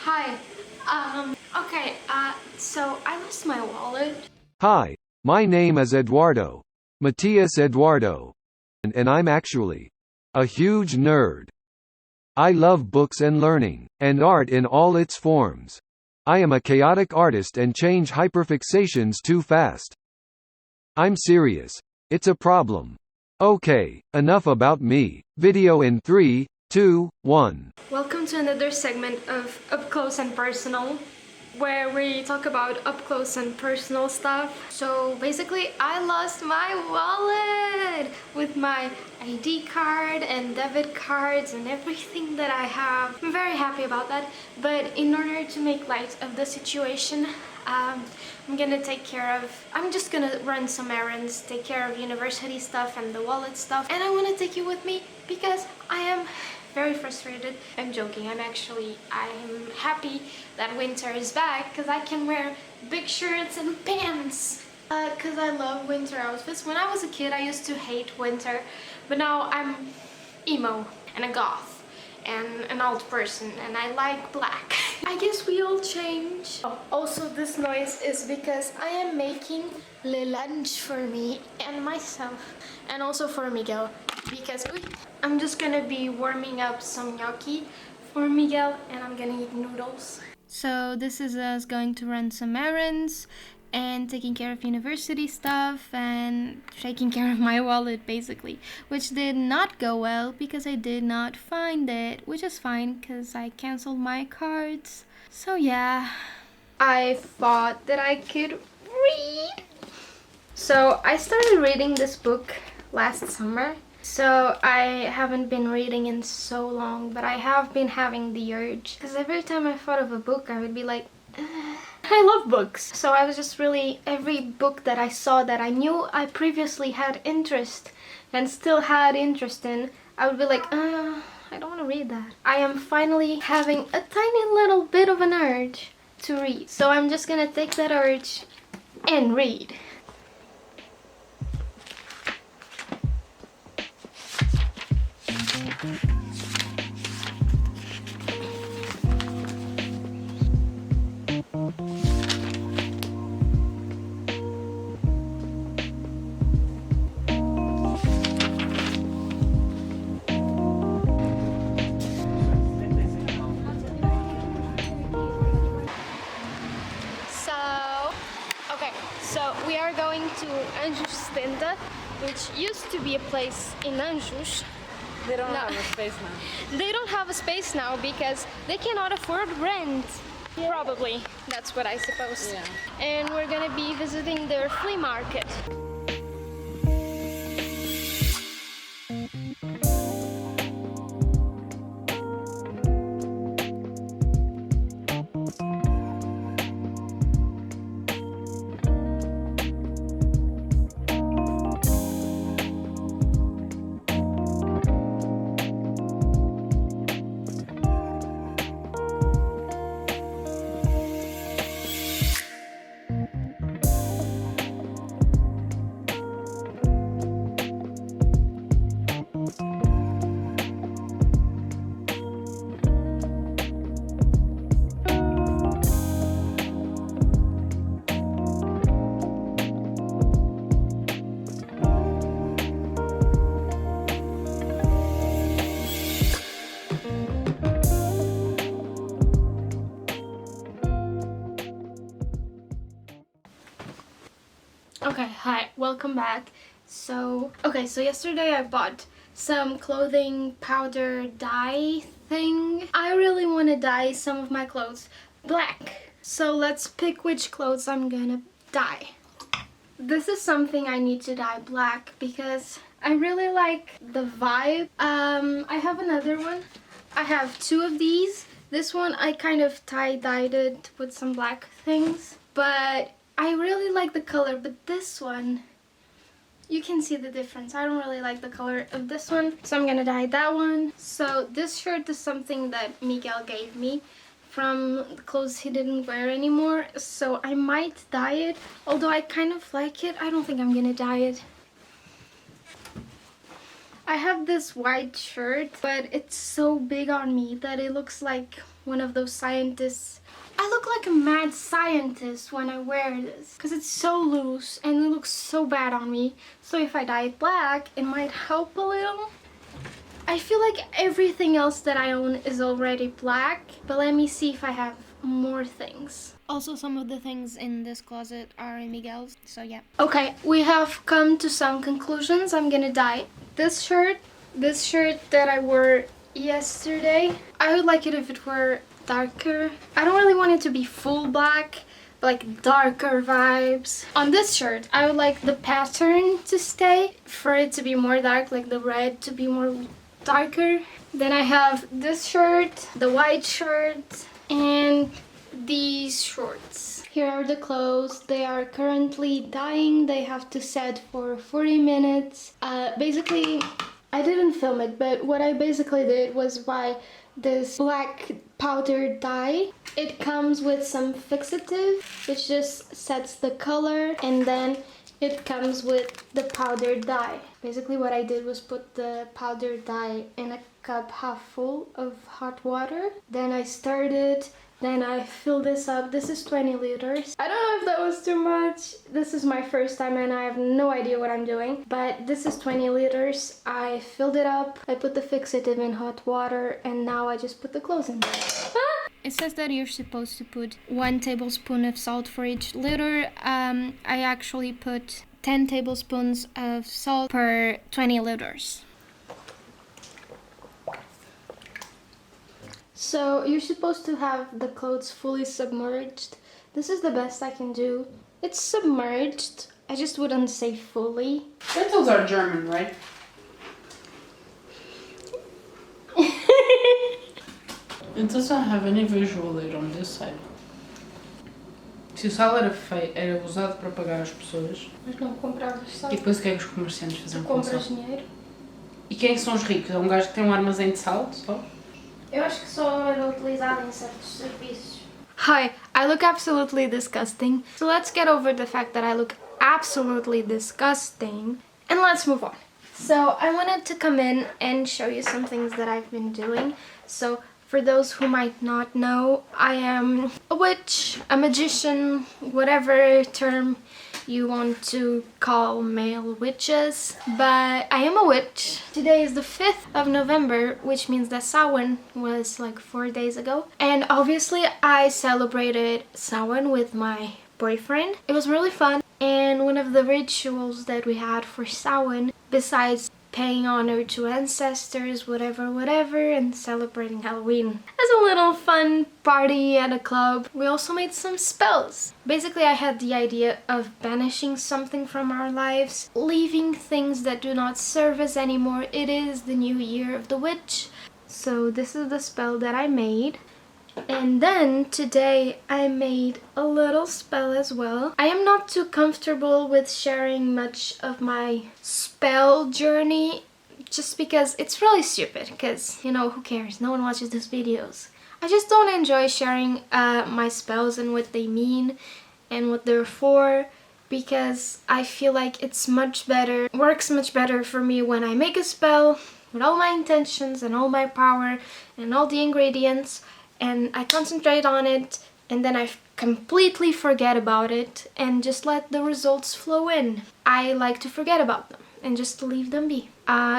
Hi. So I lost my wallet. Hi, my name is Eduardo. Matias Eduardo. And I'm actually a huge nerd. I love books and learning, and art in all its forms. I am a chaotic artist and change hyperfixations too fast. I'm serious. It's a problem. Okay, enough about me. Video in 3, 2, 1. Welcome to another segment of Up Close and Personal, where we talk about up close and personal stuff. So basically, I lost my wallet with my ID card and debit cards and everything that I have. I'm very happy about that, but in order to make light of the situation, I'm just gonna run some errands, take care of university stuff and the wallet stuff, and I want to take you with me because I am very frustrated. I'm joking. I'm happy that winter is back because I can wear big shirts and pants. Because I love winter outfits. When I was a kid, I used to hate winter, but now I'm emo and a goth and an old person, and I like black. I guess we all change. Also, this noise is because I am making le lunch for me and myself, and also for Miguel, because I'm just gonna be warming up some gnocchi for Miguel, and I'm gonna eat noodles. So this is us going to run some errands and taking care of university stuff and taking care of my wallet, basically, which did not go well because I did not find it, which is fine because I canceled my cards. So yeah, I thought that I could read. So I started reading this book last summer. So I haven't been reading in so long, but I have been having the urge. Because every time I thought of a book, I would be like, I love books. So I was just really, every book that I saw that I knew I previously had interest and still had interest in, I would be like, I don't want to read that. I am finally having a tiny little bit of an urge to read. So I'm just gonna take that urge and read. So we are going to Anjos Tenda, which used to be a place in Anjos. They don't have a space now. They don't have a space now because they cannot afford rent. Yeah. Probably, that's what I suppose. Yeah. And we're gonna be visiting their flea market. Okay, hi, welcome back. So yesterday I bought some clothing powder dye thing. I really want to dye some of my clothes black. So let's pick which clothes I'm gonna dye. This is something I need to dye black because I really like the vibe. I have another one. I have two of these. This one I kind of tie-dyed it with some black things, but I really like the color, but this one, you can see the difference. I don't really like the color of this one, so I'm gonna dye that one. So this shirt is something that Miguel gave me from the clothes he didn't wear anymore, so I might dye it, although I kind of like it. I don't think I'm gonna dye it. I have this white shirt, but it's so big on me that it looks like one of those scientists. I look like a mad scientist when I wear this because it's so loose and it looks so bad on me. So if I dye it black, it might help a little. I feel like everything else that I own is already black, but let me see if I have more things. Also, some of the things in this closet are Miguel's, so yeah. Okay, we have come to some conclusions. I'm gonna dye this shirt that I wore yesterday. I would like it if it were darker. I don't really want it to be full black, but like darker vibes. On this shirt, I would like the pattern to stay, for it to be more dark, like the red to be more darker. Then I have this shirt, the white shirt, and these shorts. Here are the clothes. They are currently dyeing. They have to set for 40 minutes. Basically, I didn't film it, but what I basically did was buy this black powder dye. It comes with some fixative, which just sets the color, and then it comes with the powder dye. Basically what I did was put the powder dye in a cup half full of hot water. Then I stirred it. Then I fill this up. This is 20 liters. I don't know if that was too much. This is my first time and I have no idea what I'm doing. But this is 20 liters. I filled it up. I put the fixative in hot water and now I just put the clothes in. It says that you're supposed to put 1 tablespoon of salt for each liter. I actually put 10 tablespoons of salt per 20 liters. So you're supposed to have the clothes fully submerged. This is the best I can do. It's submerged. I just wouldn't say fully. Lentils are German, right? It doesn't have any visual aid on this side. Se o sal era usado para pagar as pessoas. Mas não compravas sal. E depois o que é que os comerciantes faziam com sal? Compras dinheiro. E quem é que são os ricos? É um gajo que tem um armazém de sal só? Eu acho que só era utilizado em certos serviços. Hi, I look absolutely disgusting. So let's get over the fact that I look absolutely disgusting and let's move on. So I wanted to come in and show you some things that I've been doing. So for those who might not know, I am a witch, a magician, whatever term you want to call male witches, but I am a witch. Today is the 5th of November, which means that Samhain was like 4 days ago. And obviously I celebrated Samhain with my boyfriend. It was really fun. And one of the rituals that we had for Samhain, besides paying honor to ancestors, whatever, and celebrating Halloween as a little fun party at a club, we also made some spells. Basically, I had the idea of banishing something from our lives, leaving things that do not serve us anymore. It is the new year of the witch. So this is the spell that I made. And then today I made a little spell as well. I am not too comfortable with sharing much of my spell journey just because it's really stupid, because, you know, who cares? No one watches these videos. I just don't enjoy sharing my spells and what they mean and what they're for, because I feel like it's much better, works much better for me when I make a spell with all my intentions and all my power and all the ingredients, and I concentrate on it, and then I completely forget about it and just let the results flow in. I like to forget about them and just leave them be.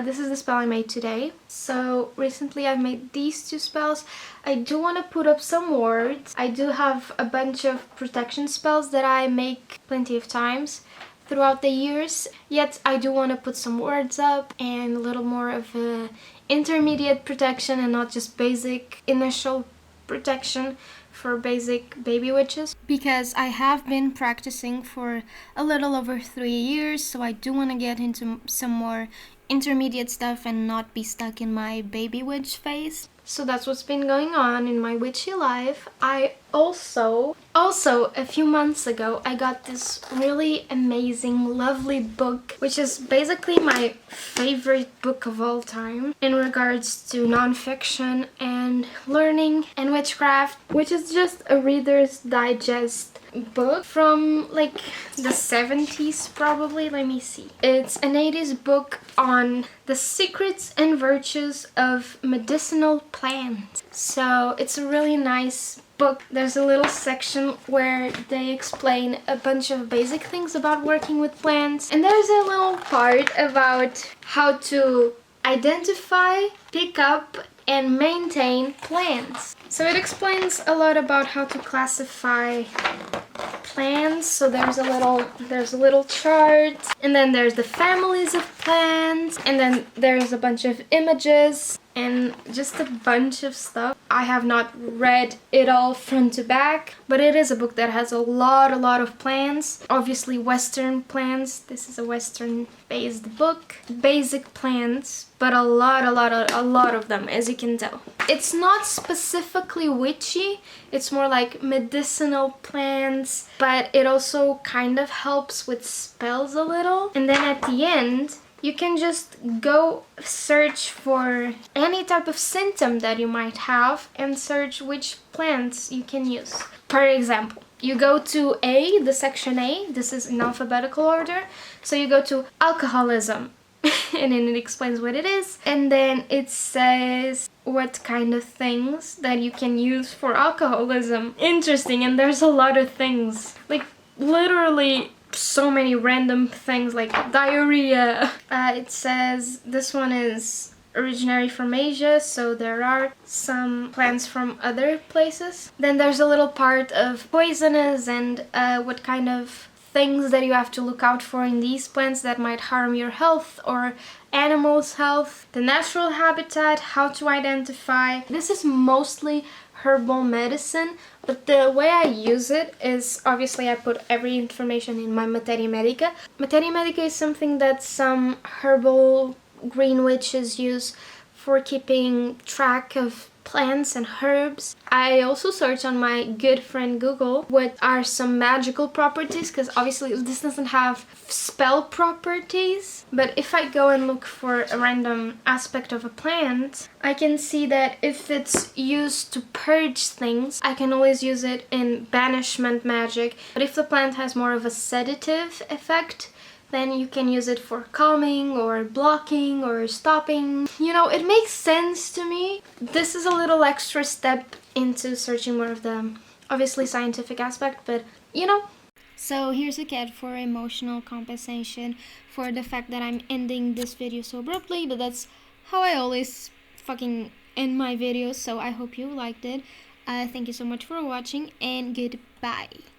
This is the spell I made today. So recently I've made these 2 spells. I do want to put up some words. I do have a bunch of protection spells that I make plenty of times throughout the years, yet I do want to put some words up and a little more of a intermediate protection and not just basic initial protection for basic baby witches, because I have been practicing for a little over 3 years, so I do want to get into some more intermediate stuff and not be stuck in my baby witch phase. So that's what's been going on in my witchy life. I also a few months ago I got this really amazing, lovely book, which is basically my favorite book of all time in regards to non-fiction and learning and witchcraft, which is just a Reader's Digest book from like the 70s probably. Let me see. It's an 80s book on the secrets and virtues of medicinal plants. So it's a really nice book. There's a little section where they explain a bunch of basic things about working with plants, and there's a little part about how to identify, pick up, and maintain plants. So it explains a lot about how to classify plants. So there's a little chart, and then there's the families of plants, and then there's a bunch of images and just a bunch of stuff. I have not read it all front to back, but it is a book that has a lot of plants. Obviously Western plants. This is a Western based book. Basic plants, but a lot of them, as you can tell. It's not specifically witchy, it's more like medicinal plants, but it also kind of helps with spells a little. And then at the end, you can just go search for any type of symptom that you might have and search which plants you can use. For example, you go to A, the section A, this is in alphabetical order, so you go to alcoholism. And then it explains what it is, and then it says what kind of things that you can use for alcoholism. Interesting. And there's a lot of things, like literally so many random things, like diarrhea. It says this one is originary from Asia, so there are some plants from other places. Then there's a little part of poisonous and what kind of things that you have to look out for in these plants that might harm your health or animals' health, the natural habitat, how to identify. This is mostly herbal medicine, but the way I use it is, obviously I put every information in my Materia Medica. Materia Medica is something that some herbal green witches use for keeping track of plants and herbs. I also search on my good friend Google what are some magical properties, because obviously this doesn't have spell properties, but if I go and look for a random aspect of a plant, I can see that if it's used to purge things, I can always use it in banishment magic. But if the plant has more of a sedative effect, then you can use it for calming or blocking or stopping. You know, it makes sense to me. This is a little extra step into searching more of the obviously scientific aspect, but you know. So here's a cat for emotional compensation for the fact that I'm ending this video so abruptly, but that's how I always fucking end my videos, so I hope you liked it. Thank you so much for watching, and goodbye.